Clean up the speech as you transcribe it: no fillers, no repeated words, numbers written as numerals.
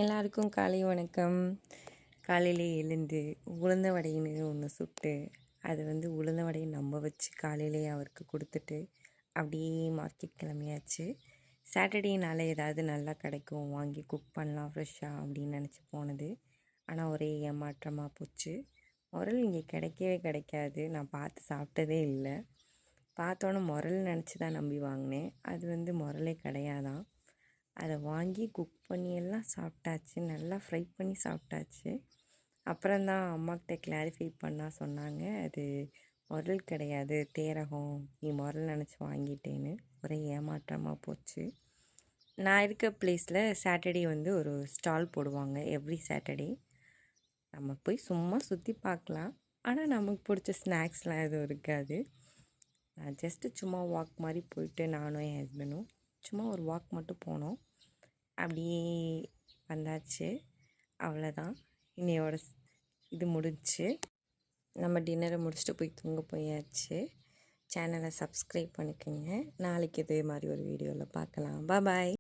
எல்லாருக்கும் காலை வணக்கம். காலையிலே எழுந்து உளுந்த வடைன்னு ஒன்று சுட்டு அது உளுந்த வடையை நம்ம வச்சு காலையிலே அவருக்கு கொடுத்துட்டு அப்படியே மார்க்கெட் கிளம்பியாச்சு. சாட்டர்டேனால ஏதாவது நல்லா கிடைக்கும், வாங்கி குக் பண்ணலாம் ஃப்ரெஷ்ஷாக அப்படின்னு நினச்சி போனது. ஆனால் ஒரே ஏமாற்றமாக போச்சு. முரல் இங்கே கிடைக்கவே கிடைக்காது. நான் பார்த்து சாப்பிட்டதே இல்லை. பார்த்தோன்னே முரல் நினச்சி தான் நம்பி வாங்கினேன். அது முரலே கிடையாதான். அதை வாங்கி குக் பண்ணி எல்லாம் சாப்பிட்டாச்சு, நல்லா ஃப்ரை பண்ணி சாப்பிட்டாச்சு. அப்புறம்தான் அம்மாக்கிட்ட கிளாரிஃபை பண்ணால் சொன்னாங்க, அது முரல் கிடையாது, தேரகம், நீ முரல் நினச்சி வாங்கிட்டேன்னு. ஒரே ஏமாற்றமாக போச்சு. நான் இருக்க பிளேஸில் சாட்டர்டே ஒரு ஸ்டால் போடுவாங்க, எவ்ரி சாட்டர்டே. நம்ம போய் சும்மா சுற்றி பார்க்கலாம், ஆனால் நமக்கு பிடிச்ச ஸ்நாக்ஸ்லாம் எதுவும் இருக்காது. நான் ஜஸ்ட்டு சும்மா வாக் மாதிரி போயிட்டு நானும் என் ஹஸ்பண்டும் சும்மா ஒரு வாக் மட்டும் போனோம். அப்படியே வந்தாச்சு. அவ்வளோதான், இன்னையோட இது முடிஞ்சிச்சு. நம்ம டின்னரை முடிச்சுட்டு போய் தூங்க போயாச்சு. சேனலை சப்ஸ்கிரைப் பண்ணிக்கோங்க. நாளைக்கு இதே மாதிரி ஒரு வீடியோவில் பார்க்கலாம். பாய்.